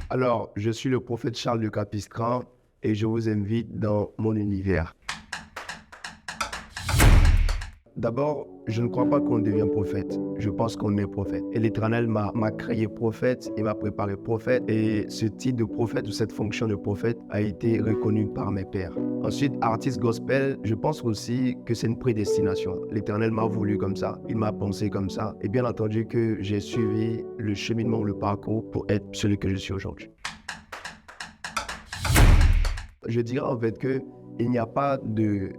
Alors, je suis le prophète Charles de Capistran et je vous invite dans mon univers. D'abord, je ne crois pas qu'on devient prophète. Je pense qu'on est prophète. Et l'Éternel m'a créé prophète et m'a préparé prophète. Et ce titre de prophète ou cette fonction de prophète a été reconnue par mes pères. Ensuite, artiste gospel, je pense aussi que c'est une prédestination. L'Éternel m'a voulu comme ça. Il m'a pensé comme ça. Et bien entendu que j'ai suivi le cheminement, le parcours pour être celui que je suis aujourd'hui. Je dirais en fait que il n'y a pas de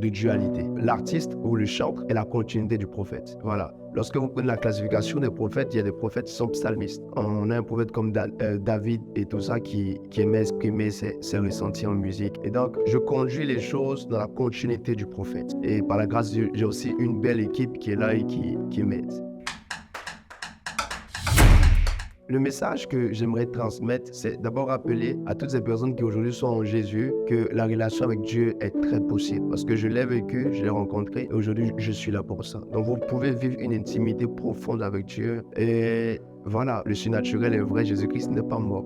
dualité. L'artiste ou le chantre est la continuité du prophète. Voilà. Lorsque vous prenez la classification des prophètes, il y a des prophètes qui sont psalmistes. On a un prophète comme David et tout ça qui aimait exprimer ses ressentis en musique. Et donc, je conduis les choses dans la continuité du prophète. Et par la grâce de Dieu, j'ai aussi une belle équipe qui est là et qui m'aide. Le message que j'aimerais transmettre, c'est d'abord rappeler à toutes ces personnes qui aujourd'hui sont en Jésus que la relation avec Dieu est très possible. Parce que je l'ai vécu, je l'ai rencontré et aujourd'hui je suis là pour ça. Donc vous pouvez vivre une intimité profonde avec Dieu et voilà, le surnaturel est vrai, Jésus-Christ n'est pas mort.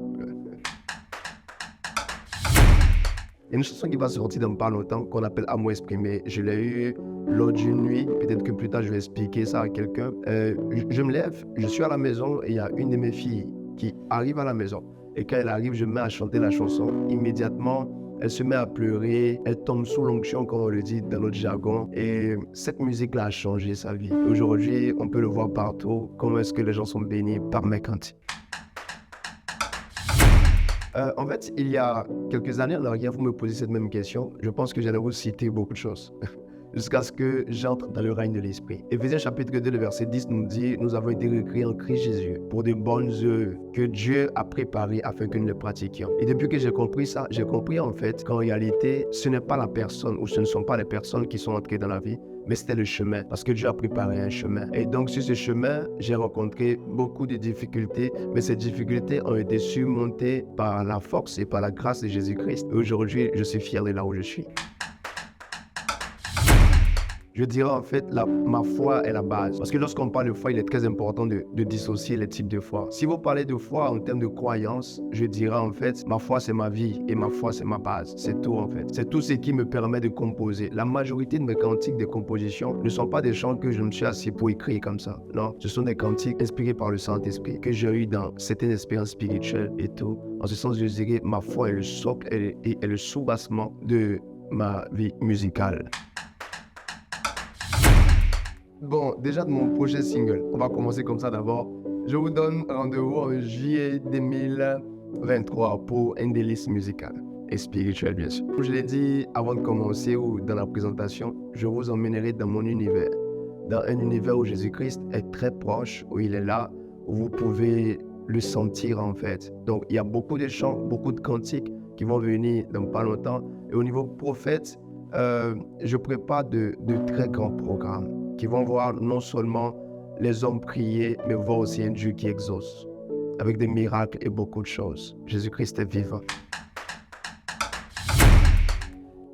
Il y a une chanson qui va sortir dans pas longtemps qu'on appelle Amour exprimé. Je l'ai eu lors d'une nuit. Peut-être que plus tard, je vais expliquer ça à quelqu'un. Je me lève, je suis à la maison et il y a une de mes filles qui arrive à la maison. Et quand elle arrive, je me mets à chanter la chanson. Immédiatement, elle se met à pleurer. Elle tombe sous l'onction, comme on le dit dans notre jargon. Et cette musique-là a changé sa vie. Aujourd'hui, on peut le voir partout. Comment est-ce que les gens sont bénis par mes cantiques. En fait, il y a quelques années en arrière, vous me posez cette même question. Je pense que j'allais vous citer beaucoup de choses. Jusqu'à ce que j'entre dans le règne de l'Esprit. Éphésiens chapitre 2, le verset 10 nous dit « Nous avons été recréés en Christ Jésus pour de bonnes œuvres que Dieu a préparées afin que nous les pratiquions. » Et depuis que j'ai compris ça, j'ai compris en fait qu'en réalité, ce n'est pas la personne ou ce ne sont pas les personnes qui sont entrées dans la vie, mais c'était le chemin, parce que Dieu a préparé un chemin. Et donc sur ce chemin, j'ai rencontré beaucoup de difficultés, mais ces difficultés ont été surmontées par la force et par la grâce de Jésus-Christ. Et aujourd'hui, je suis fier de là où je suis. Je dirais en fait, ma foi est la base. Parce que lorsqu'on parle de foi, il est très important de dissocier les types de foi. Si vous parlez de foi en termes de croyance, je dirais en fait, ma foi c'est ma vie et ma foi c'est ma base. C'est tout en fait. C'est tout ce qui me permet de composer. La majorité de mes cantiques de composition ne sont pas des chants que je me suis assis pour écrire comme ça. Non, ce sont des cantiques inspirés par le Saint-Esprit que j'ai eu dans certaines expériences spirituelles et tout. En ce sens, je dirais, ma foi est le socle et le soubassement de ma vie musicale. Bon, déjà de mon prochain single, on va commencer comme ça d'abord. Je vous donne rendez-vous en juillet 2023 pour un délice musical et spirituel, bien sûr. Comme je l'ai dit avant de commencer ou dans la présentation, je vous emmènerai dans mon univers. Dans un univers où Jésus-Christ est très proche, où il est là, où vous pouvez le sentir en fait. Donc, il y a beaucoup de chants, beaucoup de cantiques qui vont venir dans pas longtemps. Et au niveau prophète, je prépare de très grands programmes qui vont voir non seulement les hommes prier, mais voir aussi un Dieu qui exauce, avec des miracles et beaucoup de choses. Jésus-Christ est vivant.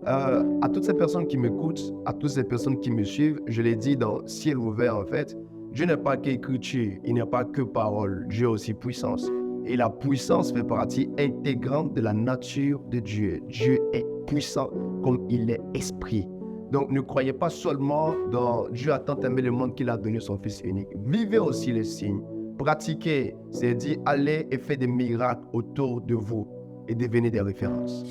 À toutes ces personnes qui m'écoutent, à toutes ces personnes qui me suivent, je l'ai dit dans Ciel ouvert en fait, Dieu n'est pas qu'écriture, il n'est pas que parole, Dieu a aussi puissance. Et la puissance fait partie intégrante de la nature de Dieu. Dieu est puissant comme il est esprit. Donc, ne croyez pas seulement dans Dieu a tant aimé le monde qu'il a donné son Fils unique. Vivez aussi les signes. Pratiquez, c'est-à-dire allez et faites des miracles autour de vous et devenez des références.